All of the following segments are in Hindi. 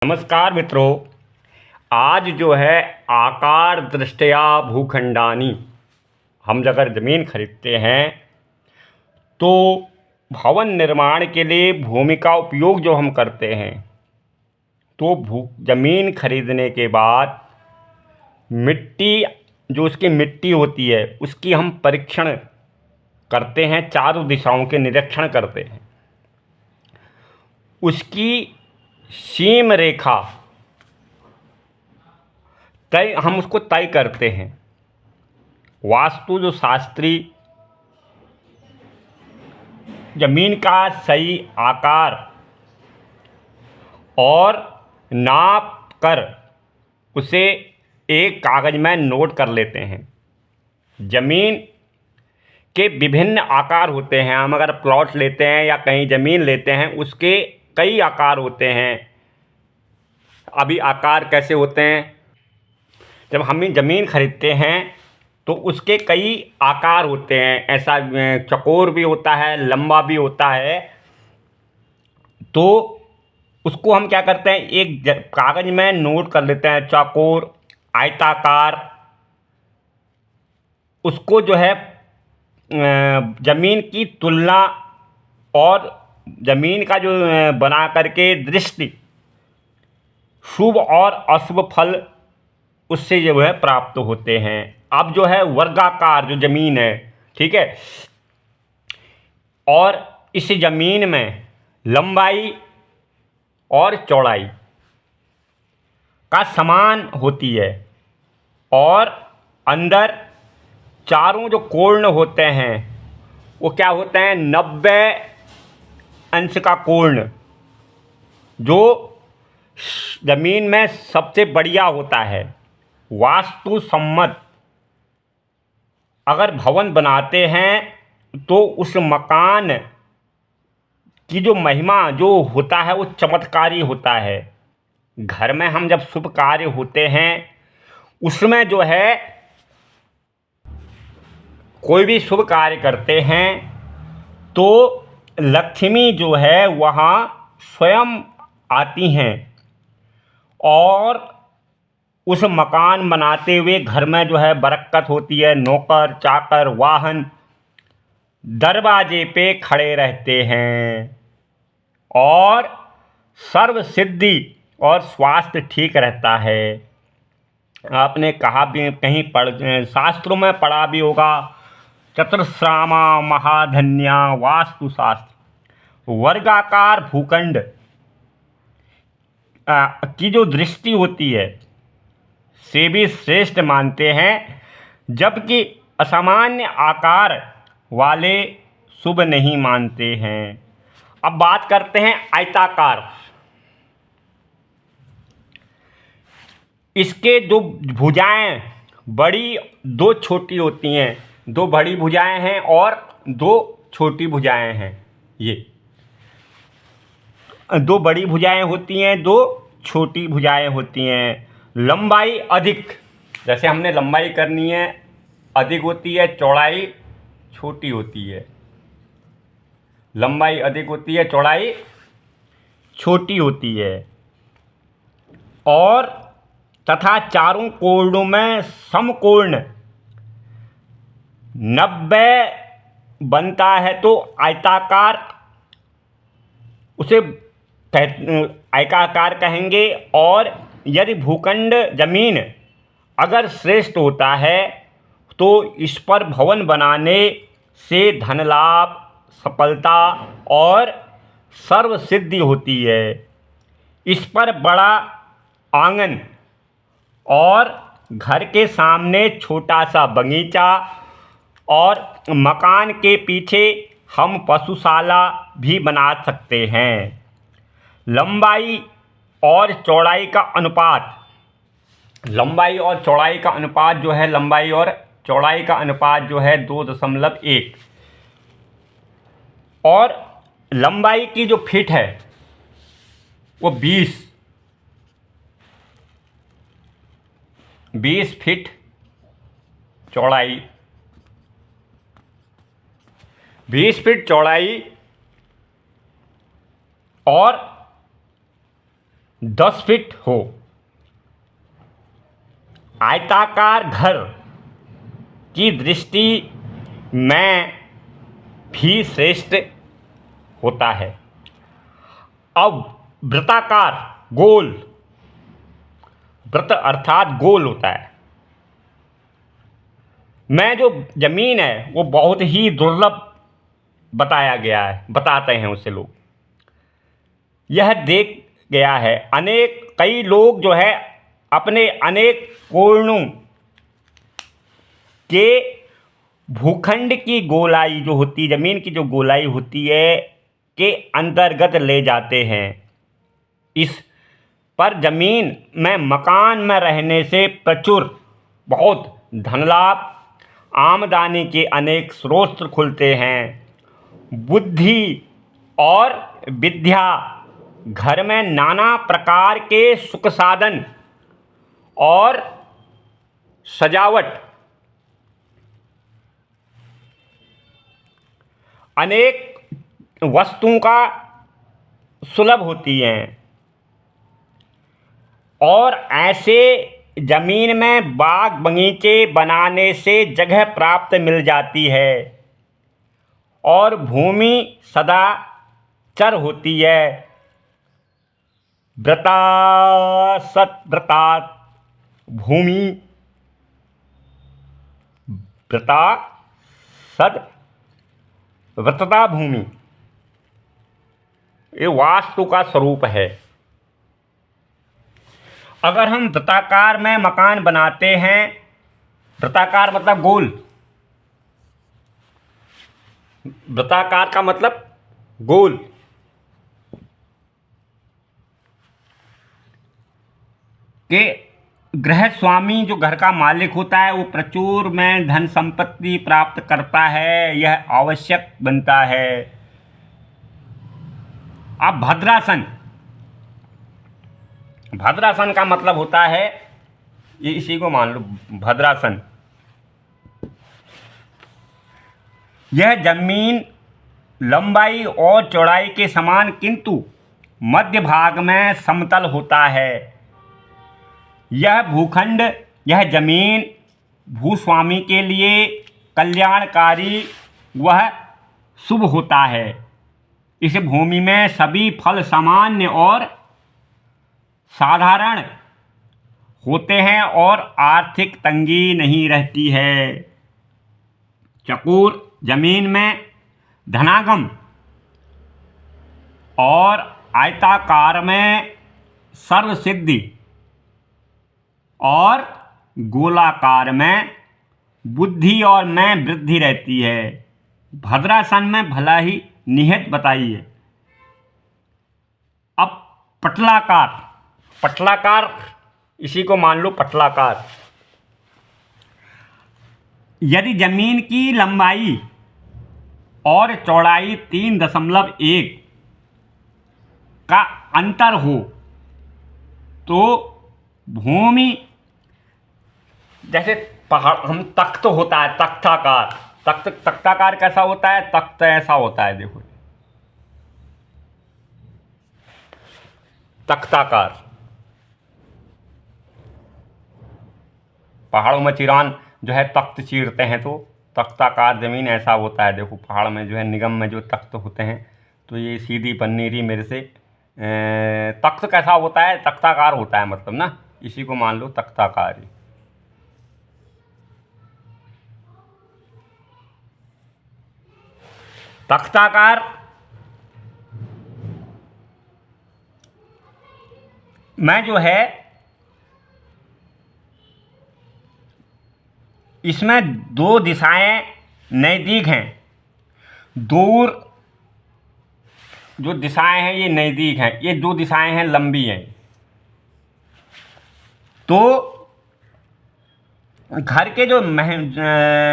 नमस्कार मित्रों। आज जो है आकार दृष्टया भूखंडानी, हम अगर ज़मीन खरीदते हैं तो भवन निर्माण के लिए भूमि का उपयोग जो हम करते हैं, तो ज़मीन खरीदने के बाद मिट्टी, जो उसकी मिट्टी होती है उसकी हम परीक्षण करते हैं, चारों दिशाओं के निरीक्षण करते हैं। उसकी सीम रेखा तय, हम उसको तय करते हैं। वास्तु जो शास्त्री ज़मीन का सही आकार और नाप कर उसे एक कागज़ में नोट कर लेते हैं। ज़मीन के विभिन्न आकार होते हैं। हम अगर प्लॉट लेते हैं या कहीं ज़मीन लेते हैं, उसके कई आकार होते हैं। अभी आकार कैसे होते हैं, जब हम ज़मीन खरीदते हैं तो उसके कई आकार होते हैं। ऐसा चौकोर भी होता है, लंबा भी होता है। तो उसको हम क्या करते हैं, एक कागज़ में नोट कर लेते हैं। चौकोर, आयताकार, उसको जो है ज़मीन की तुलना और ज़मीन का जो बना करके दृष्टि, शुभ और अशुभ फल उससे जो है प्राप्त होते हैं। अब जो है वर्गाकार जो ज़मीन है, ठीक है, और इस ज़मीन में लंबाई और चौड़ाई का समान होती है, और अंदर चारों जो कोण होते हैं वो क्या होते हैं, 90 अंश का कोण, जो ज़मीन में सबसे बढ़िया होता है। वास्तु सम्मत अगर भवन बनाते हैं तो उस मकान की जो महिमा जो होता है वो चमत्कारी होता है। घर में हम जब शुभ कार्य होते हैं उसमें जो है कोई भी शुभ कार्य करते हैं तो लक्ष्मी जो है वहाँ स्वयं आती हैं, और उस मकान बनाते हुए घर में जो है बरकत होती है। नौकर चाकर वाहन दरवाजे पे खड़े रहते हैं, और सर्व सिद्धि और स्वास्थ्य ठीक रहता है। आपने कहा भी, कहीं शास्त्रों में पढ़ा भी होगा, चतुर्श्रामा महाधन्या वास्तुशास्त्र। वर्गाकार भूखंड की जो दृष्टि होती है से भी श्रेष्ठ मानते हैं, जबकि असामान्य आकार वाले शुभ नहीं मानते हैं। अब बात करते हैं आयताकार। इसके दो भुजाएं बड़ी, दो छोटी होती हैं। दो बड़ी भुजाएं हैं और दो छोटी भुजाएं हैं। ये दो बड़ी भुजाएं होती हैं, दो छोटी भुजाएं होती हैं। लंबाई अधिक, जैसे हमने लंबाई करनी है, अधिक होती है, चौड़ाई छोटी होती है। लंबाई अधिक होती है, चौड़ाई छोटी होती है। और तथा चारों कोणों में समकोण 90 बनता है तो आयताकार, उसे आयताकार कहेंगे। और यदि भूखंड जमीन अगर श्रेष्ठ होता है तो इस पर भवन बनाने से धन लाभ, सफलता और सर्व सिद्धि होती है। इस पर बड़ा आंगन और घर के सामने छोटा सा बगीचा, और मकान के पीछे हम पशुशाला भी बना सकते हैं। लंबाई और चौड़ाई का अनुपात, लंबाई और चौड़ाई का अनुपात जो है, लंबाई और चौड़ाई का अनुपात जो है 2.1। और लंबाई की जो फिट है वो 20 फीट चौड़ाई, 20 फीट चौड़ाई और 10 फीट हो। आयताकार घर की दृष्टि में भी श्रेष्ठ होता है। अब वृत्ताकार, गोल, वृत्त अर्थात गोल होता है, में जो जमीन है वो बहुत ही दुर्लभ बताया गया है, बताते हैं उससे लोग। यह देख गया है कई लोग जो है अपने अनेक कोणों के भूखंड की गोलाई जो होती, जमीन की जो गोलाई होती है के अंतर्गत ले जाते हैं। इस पर जमीन में मकान में रहने से प्रचुर बहुत धन लाभ, आमदनी के अनेक स्रोत खुलते हैं। बुद्धि और विद्या, घर में नाना प्रकार के सुख साधन और सजावट, अनेक वस्तुओं का सुलभ होती हैं। और ऐसे जमीन में बाग बगीचे बनाने से जगह प्राप्त मिल जाती है और भूमि सदा चर होती है। व्रता सत भूमि, व्रता सद व्रतता भूमि, ये वास्तु का स्वरूप है। अगर हम वृत्ताकार में मकान बनाते हैं, वृत्ताकार मतलब गोल, वृत्ताकार का मतलब गोल, के गृह स्वामी जो घर का मालिक होता है वो प्रचुर में धन संपत्ति प्राप्त करता है, यह आवश्यक बनता है। अब भद्रासन, भद्रासन का मतलब होता है, ये इसी को मान लो भद्रासन। यह जमीन लंबाई और चौड़ाई के समान किंतु मध्य भाग में समतल होता है। यह भूखंड, यह जमीन भूस्वामी के लिए कल्याणकारी वह शुभ होता है। इस भूमि में सभी फल सामान्य और साधारण होते हैं और आर्थिक तंगी नहीं रहती है। चकोर जमीन में धनागम और आयताकार में सर्वसिद्धि और गोलाकार में बुद्धि और में वृद्धि रहती है। भद्रासन में भला ही निहित बताइए। अब पटलाकार, पटलाकार इसी को मान लो पटलाकार। यदि जमीन की लंबाई और चौड़ाई 3.1 का अंतर हो तो भूमि, जैसे पहाड़, हम तख्त होता है, तख्ताकार, तख्ताकार कैसा होता है, तख्त ऐसा होता है, देखो तख्ताकार। पहाड़ों में चिरान जो है तख्त चीरते हैं तो तख्ताकार जमीन ऐसा होता है। देखो पहाड़ में जो है निगम में जो तख्त होते हैं तो ये सीधी पन्नी रही मेरे से, तख्त कैसा होता है, तख्ताकार होता है, मतलब ना, इसी को मान लो तख्ताकार ही। तख्ताकार में जो है इसमें दो दिशाएं नज़दीक हैं, दूर जो दिशाएं हैं ये नज़दीक हैं, ये दो दिशाएं हैं लंबी हैं। तो घर के जो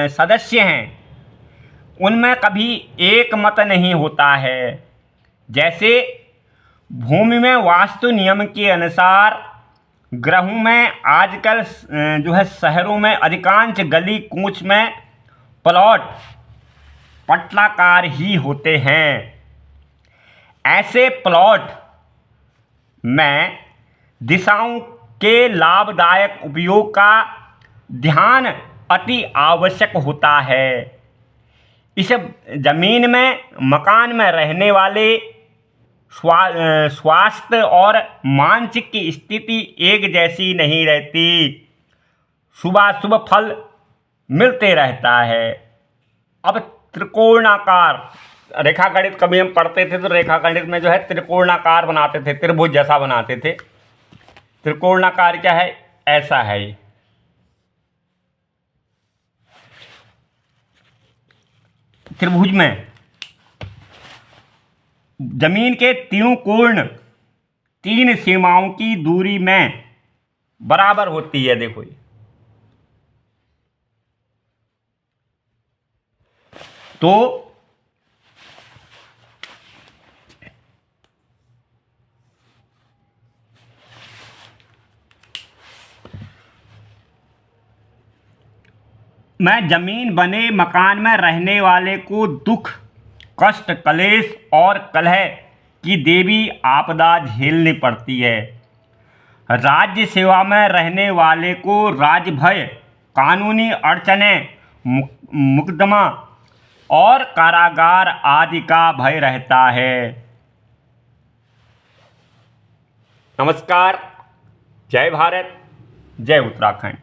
सदस्य हैं उनमें कभी एक मत नहीं होता है। जैसे भूमि में वास्तु नियम के अनुसार ग्रहों में आजकल जो है शहरों में अधिकांश गली कूच में प्लॉट पटलाकार ही होते हैं। ऐसे प्लॉट में दिशाओं के लाभदायक उपयोग का ध्यान अति आवश्यक होता है। इस जमीन में मकान में रहने वाले स्वास्थ्य और मानसिक की स्थिति एक जैसी नहीं रहती। शुभ फल मिलते रहता है। अब त्रिकोणाकार रेखागणित कभी हम पढ़ते थे तो रेखागणित में जो है त्रिकोणाकार बनाते थे, त्रिभुज जैसा बनाते थे। त्रिकोणाकार क्या है? ऐसा है ये। त्रिभुज में जमीन के तीनों कोण तीन सीमाओं की दूरी में बराबर होती है। देखो ये तो मैं जमीन बने मकान में रहने वाले को दुख, कष्ट, कलेश और कलह की देवी आपदा झेलनी पड़ती है। राज्य सेवा में रहने वाले को राज्य भय, कानूनी अड़चनें, मुकदमा और कारागार आदि का भय रहता है। नमस्कार। जय भारत, जय उत्तराखंड।